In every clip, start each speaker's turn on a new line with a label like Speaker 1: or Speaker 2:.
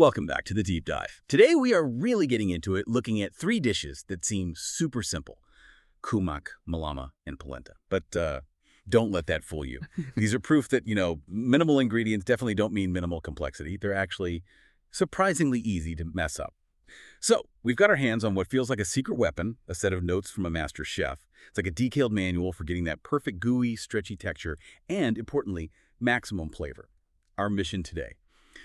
Speaker 1: Welcome back to the deep dive. Today we are really getting into it, looking at three dishes that seem super simple. Kuymak, Mıhlama, and polenta. But don't let that fool you. These are proof that, minimal ingredients definitely don't mean minimal complexity. They're actually surprisingly easy to mess up. So, we've got our hands on what feels like a secret weapon, a set of notes from a master chef. It's like a detailed manual for getting that perfect gooey, stretchy texture and, importantly, maximum flavor. Our mission today: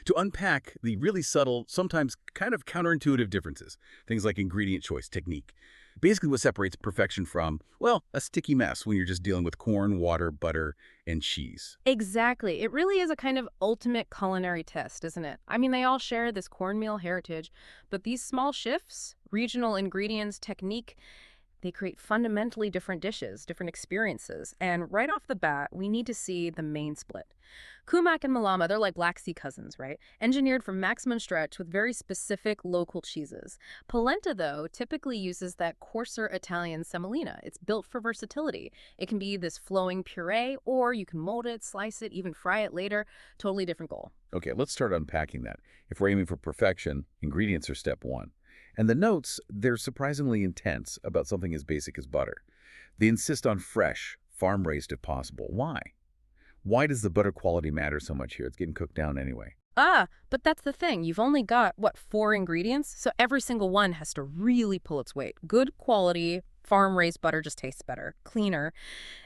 Speaker 1: to unpack the really subtle, sometimes kind of counterintuitive differences, things like ingredient choice, technique. Basically what separates perfection from, well, a sticky mess when you're just dealing with corn, water, butter, and cheese.
Speaker 2: Exactly. It really is a kind of ultimate culinary test, isn't it? I mean, they all share this cornmeal heritage, but these small shifts, regional ingredients, technique, they create fundamentally different dishes, different experiences. And right off the bat, we need to see the main split. Kuymak and Mıhlama, they're like Black Sea cousins, right? Engineered for maximum stretch with very specific local cheeses. Polenta, though, typically uses that coarser Italian semolina. It's built for versatility. It can be this flowing puree, or you can mold it, slice it, even fry it later. Totally different goal.
Speaker 1: Okay, let's start unpacking that. If we're aiming for perfection, ingredients are step one. And the notes, they're surprisingly intense about something as basic as butter. They insist on fresh, farm-raised if possible. Why? Why does the butter quality matter so much here? It's getting cooked down anyway.
Speaker 2: But that's the thing. You've only got, 4 ingredients? So every single one has to really pull its weight. Good quality, farm-raised butter just tastes better, cleaner.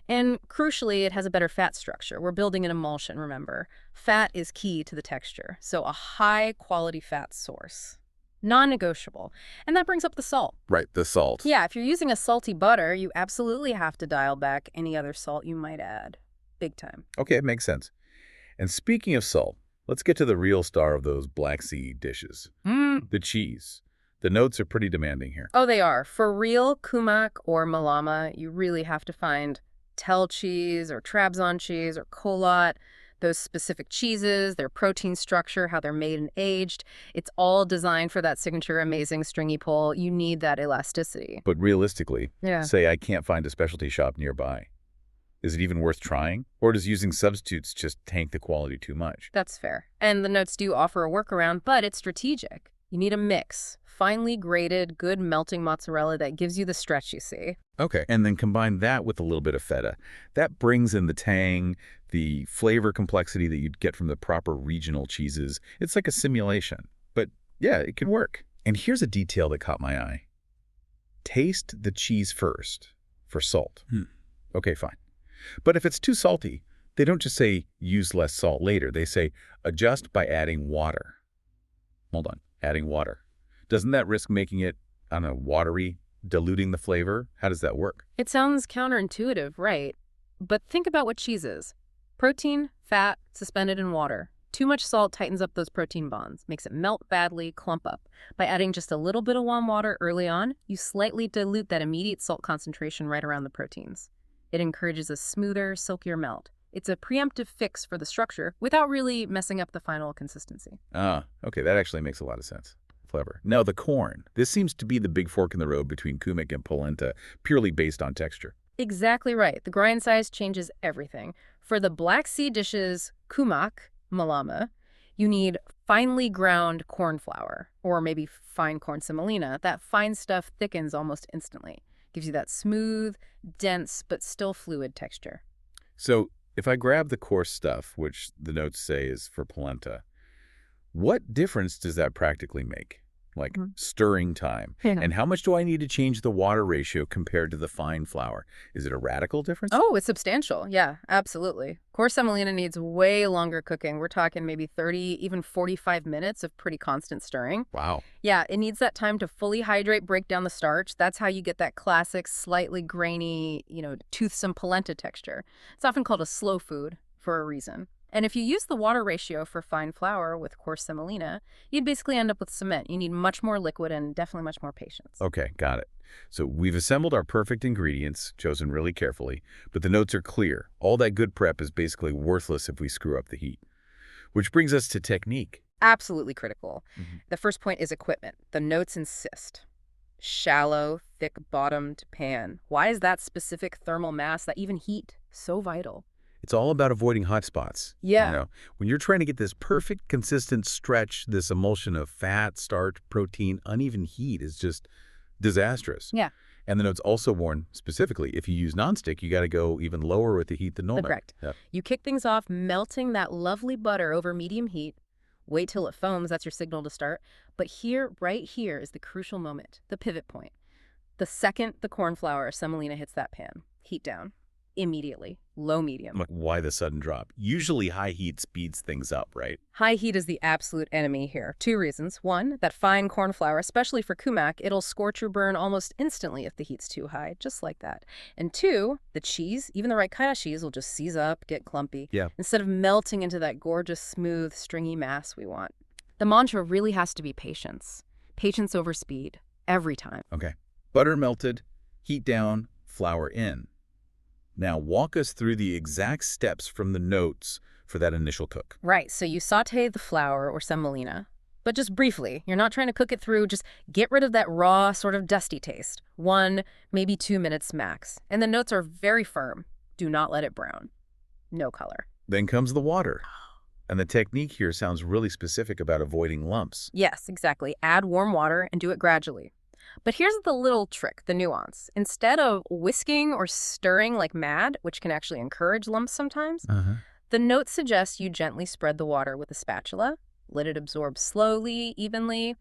Speaker 2: And crucially, it has a better fat structure. We're building an emulsion, remember. Fat is key to the texture. So a high-quality fat source. Non-negotiable. And that brings up the salt.
Speaker 1: Right, the salt.
Speaker 2: Yeah, if you're using a salty butter, you absolutely have to dial back any other salt you might add. Big time.
Speaker 1: Okay, it makes sense. And speaking of salt, let's get to the real star of those Black Sea dishes. The cheese. The notes are pretty demanding here.
Speaker 2: Oh, they are. For real Kuymak or Mıhlama, you really have to find tell cheese or Trabzon cheese or kolat, those specific cheeses, their protein structure, how they're made and aged. It's all designed for that signature amazing stringy pull. You need that elasticity.
Speaker 1: But realistically,
Speaker 2: Yeah.
Speaker 1: say I can't find a specialty shop nearby. Is it even worth trying? Or does using substitutes just tank the quality too much?
Speaker 2: That's fair. And the notes do offer a workaround, but it's strategic. You need a mix. Finely grated, good melting mozzarella that gives you the stretch you see.
Speaker 1: Okay. And then combine that with a little bit of feta. That brings in the tang, the flavor complexity that you'd get from the proper regional cheeses. It's like a simulation. But yeah, it can work. And here's a detail that caught my eye. Taste the cheese first for salt. Okay, fine. But if it's too salty, they don't just say use less salt later. They say adjust by adding water. Hold on, adding water. Doesn't that risk making it, watery, diluting the flavor? How does that work?
Speaker 2: It sounds counterintuitive, right? But think about what cheese is. Protein, fat, suspended in water. Too much salt tightens up those protein bonds, makes it melt badly, clump up. By adding just a little bit of warm water early on, you slightly dilute that immediate salt concentration right around the proteins. It encourages a smoother, silkier melt. It's a preemptive fix for the structure without really messing up the final consistency.
Speaker 1: Okay, that actually makes a lot of sense. Clever. Now, the corn. This seems to be the big fork in the road between Kuymak and polenta, purely based on texture.
Speaker 2: Exactly right. The grind size changes everything. For the Black Sea dishes, Kuymak, Mıhlama, you need finely ground corn flour, or maybe fine corn semolina. That fine stuff thickens almost instantly. Gives you that smooth, dense, but still fluid texture.
Speaker 1: So if I grab the coarse stuff, which the notes say is for polenta, what difference does that practically make? Like stirring time.
Speaker 2: Yeah.
Speaker 1: And how much do I need to change the water ratio compared to the fine flour? Is it a radical difference?
Speaker 2: Oh, it's substantial. Yeah, absolutely. Coarse semolina needs way longer cooking. We're talking maybe 30, even 45 minutes of pretty constant stirring.
Speaker 1: Wow.
Speaker 2: Yeah, it needs that time to fully hydrate, break down the starch. That's how you get that classic, slightly grainy, toothsome polenta texture. It's often called a slow food for a reason. And if you use the water ratio for fine flour with coarse semolina, you'd basically end up with cement. You need much more liquid and definitely much more patience.
Speaker 1: Okay, got it. So we've assembled our perfect ingredients, chosen really carefully, but the notes are clear. All that good prep is basically worthless if we screw up the heat. Which brings us to technique.
Speaker 2: Absolutely critical. The first point is equipment. The notes insist. Shallow, thick-bottomed pan. Why is that specific thermal mass, that even heat, so vital?
Speaker 1: It's all about avoiding hot spots.
Speaker 2: Yeah.
Speaker 1: When you're trying to get this perfect, consistent stretch, this emulsion of fat, starch, protein, uneven heat is just disastrous.
Speaker 2: Yeah.
Speaker 1: And the notes also warn, specifically, if you use nonstick, you got to go even lower with the heat than normal.
Speaker 2: Correct.
Speaker 1: Yep.
Speaker 2: You kick things off melting that lovely butter over medium heat. Wait till it foams. That's your signal to start. But here, right here, is the crucial moment, the pivot point. The second the corn flour or semolina hits that pan, heat down. Immediately. Low medium.
Speaker 1: Why the sudden drop? Usually high heat speeds things up, right?
Speaker 2: High heat is the absolute enemy here. 2 reasons. 1, that fine corn flour, especially for Kuymak, it'll scorch or burn almost instantly if the heat's too high, just like that. And 2, the cheese, even the right kind of cheese, will just seize up, get clumpy, instead of melting into that gorgeous, smooth, stringy mass we want. The mantra really has to be patience. Patience over speed. Every time.
Speaker 1: Okay. Butter melted, heat down, flour in. Now, walk us through the exact steps from the notes for that initial cook.
Speaker 2: Right, so you saute the flour or semolina, but just briefly. You're not trying to cook it through, just get rid of that raw, sort of dusty taste. 1, maybe 2 minutes max. And the notes are very firm. Do not let it brown. No color.
Speaker 1: Then comes the water. And the technique here sounds really specific about avoiding lumps.
Speaker 2: Yes, exactly. Add warm water and do it gradually. But here's the little trick, the nuance. Instead of whisking or stirring like mad, which can actually encourage lumps sometimes, the notes suggest you gently spread the water with a spatula, let it absorb slowly, evenly,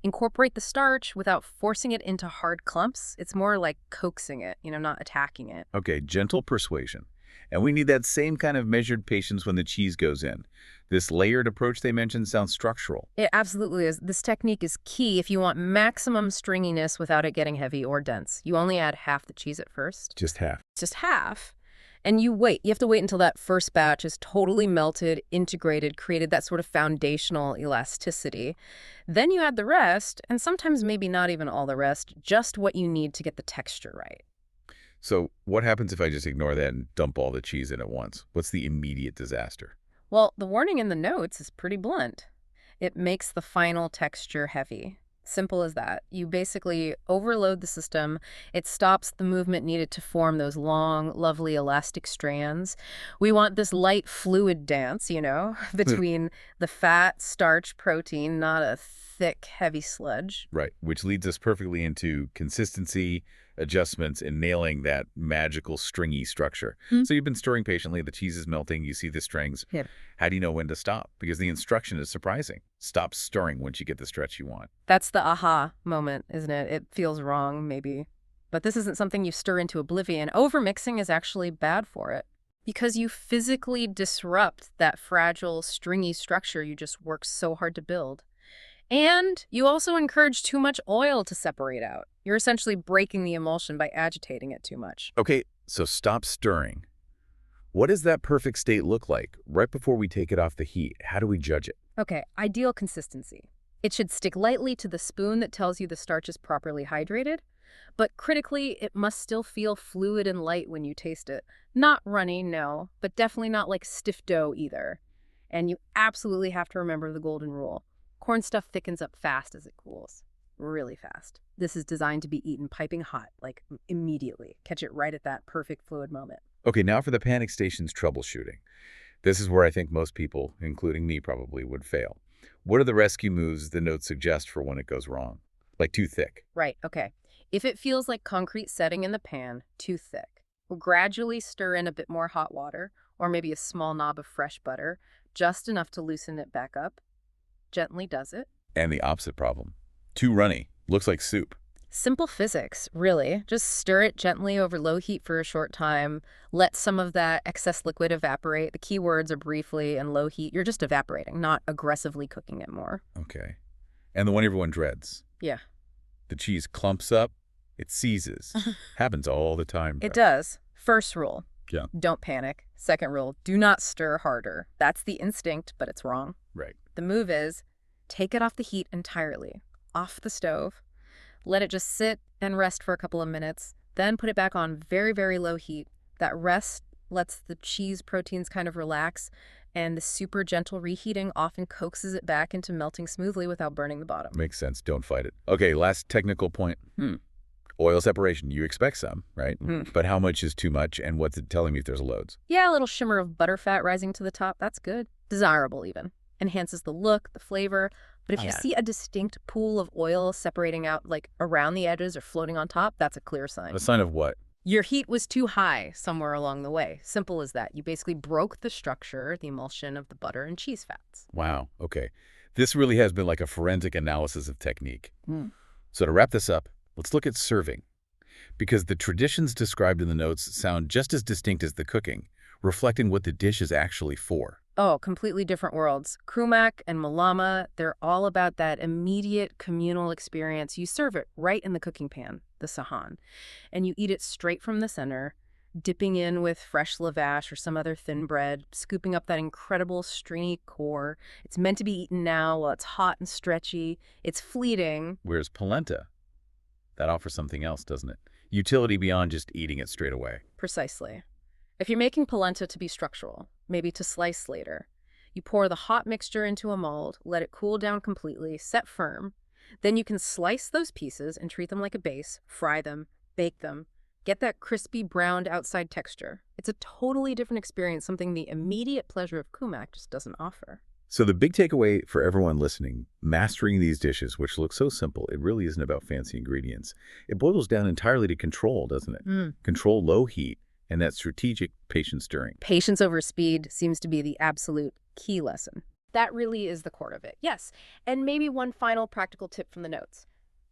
Speaker 2: incorporate the starch without forcing it into hard clumps. It's more like coaxing it, not attacking it.
Speaker 1: Okay, gentle persuasion. And we need that same kind of measured patience when the cheese goes in. This layered approach they mentioned sounds structural.
Speaker 2: It absolutely is. This technique is key if you want maximum stringiness without it getting heavy or dense. You only add half the cheese at first.
Speaker 1: Just half.
Speaker 2: Just half. And you wait. You have to wait until that first batch is totally melted, integrated, created that sort of foundational elasticity. Then you add the rest, and sometimes maybe not even all the rest, just what you need to get the texture right.
Speaker 1: So what happens if I just ignore that and dump all the cheese in at once? What's the immediate disaster?
Speaker 2: Well, the warning in the notes is pretty blunt. It makes the final texture heavy. Simple as that. You basically overload the system. It stops the movement needed to form those long, lovely, elastic strands. We want this light, fluid dance, between the fat, starch, protein, not a thick, heavy sludge.
Speaker 1: Right, which leads us perfectly into consistency, adjustments, and nailing that magical stringy structure. So you've been stirring patiently, the cheese is melting, you see the strings. How do you know when to stop? Because the instruction is surprising. Stop stirring once you get the stretch you want.
Speaker 2: That's the aha moment, isn't it? It feels wrong, maybe. But this isn't something you stir into oblivion. Overmixing is actually bad for it, because you physically disrupt that fragile, stringy structure you just worked so hard to build. And you also encourage too much oil to separate out. You're essentially breaking the emulsion by agitating it too much.
Speaker 1: Okay, so stop stirring. What does that perfect state look like? Right before we take it off the heat, how do we judge it?
Speaker 2: Okay, ideal consistency. It should stick lightly to the spoon that tells you the starch is properly hydrated, but critically, it must still feel fluid and light when you taste it. Not runny, no, but definitely not like stiff dough either. And you absolutely have to remember the golden rule. Corn stuff thickens up fast as it cools. Really fast. This is designed to be eaten piping hot, like immediately. Catch it right at that perfect fluid moment.
Speaker 1: Okay, now for the panic station's troubleshooting. This is where I think most people, including me probably, would fail. What are the rescue moves the notes suggest for when it goes wrong? Like too thick?
Speaker 2: Right, okay. If it feels like concrete setting in the pan, too thick, we'll gradually stir in a bit more hot water, or maybe a small knob of fresh butter, just enough to loosen it back up. Gently does it.
Speaker 1: And the opposite problem. Too runny. Looks like soup.
Speaker 2: Simple physics, really. Just stir it gently over low heat for a short time. Let some of that excess liquid evaporate. The key words are briefly and low heat. You're just evaporating, not aggressively cooking it more.
Speaker 1: Okay. And the one everyone dreads.
Speaker 2: Yeah.
Speaker 1: The cheese clumps up. It seizes. Happens all the time.
Speaker 2: It does. First rule.
Speaker 1: Yeah.
Speaker 2: Don't panic. Second rule. Do not stir harder. That's the instinct, but it's wrong.
Speaker 1: Right.
Speaker 2: The move is take it off the heat entirely. Off the stove. Let it just sit and rest for a couple of minutes. Then put it back on very, very low heat. That rest lets the cheese proteins kind of relax, and the super gentle reheating often coaxes it back into melting smoothly without burning the bottom.
Speaker 1: Makes sense. Don't fight it. Okay, last technical point. Oil separation, you expect some, right?
Speaker 2: Mm.
Speaker 1: But how much is too much, and what's it telling me if there's loads?
Speaker 2: Yeah, a little shimmer of butter fat rising to the top. That's good. Desirable, even. Enhances the look, the flavor. But if you
Speaker 1: Yeah.
Speaker 2: see a distinct pool of oil separating out, like around the edges or floating on top, that's a clear sign.
Speaker 1: A sign of what?
Speaker 2: Your heat was too high somewhere along the way. Simple as that. You basically broke the structure, the emulsion of the butter and cheese fats.
Speaker 1: Wow, okay. This really has been like a forensic analysis of technique.
Speaker 2: Mm.
Speaker 1: So to wrap this up, let's look at serving. Because the traditions described in the notes sound just as distinct as the cooking, reflecting what the dish is actually for.
Speaker 2: Oh, completely different worlds. Kuymak and Mıhlama, they're all about that immediate communal experience. You serve it right in the cooking pan, the sahan, and you eat it straight from the center, dipping in with fresh lavash or some other thin bread, scooping up that incredible stringy core. It's meant to be eaten now while it's hot and stretchy. It's fleeting.
Speaker 1: Whereas polenta, that offers something else, doesn't it? Utility beyond just eating it straight away.
Speaker 2: Precisely. If you're making polenta to be structural, maybe to slice later, you pour the hot mixture into a mold, let it cool down completely, set firm. Then you can slice those pieces and treat them like a base, fry them, bake them, get that crispy browned outside texture. It's a totally different experience, something the immediate pleasure of Kuymak just doesn't offer.
Speaker 1: So the big takeaway for everyone listening, mastering these dishes, which look so simple, it really isn't about fancy ingredients. It boils down entirely to control, doesn't it? Control low heat and that strategic patient stirring.
Speaker 2: Patience over speed seems to be the absolute key lesson. That really is the core of it. Yes, and maybe one final practical tip from the notes.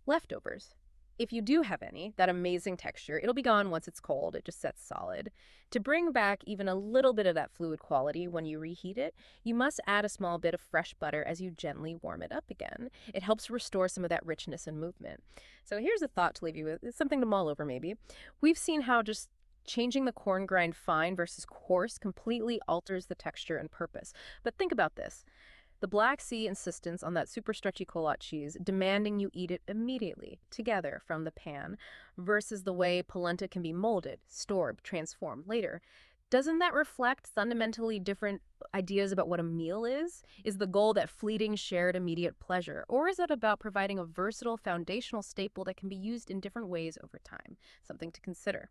Speaker 2: Leftovers. If you do have any, that amazing texture, it'll be gone once it's cold. It just sets solid. To bring back even a little bit of that fluid quality when you reheat it, you must add a small bit of fresh butter as you gently warm it up again. It helps restore some of that richness and movement. So here's a thought to leave you with. It's something to mull over maybe. We've seen how just changing the corn grind fine versus coarse completely alters the texture and purpose. But think about this. The Black Sea insistence on that super stretchy colot cheese, demanding you eat it immediately, together from the pan, versus the way polenta can be molded, stored, transformed later. Doesn't that reflect fundamentally different ideas about what a meal is? Is the goal that fleeting, shared, immediate pleasure? Or is it about providing a versatile, foundational staple that can be used in different ways over time? Something to consider.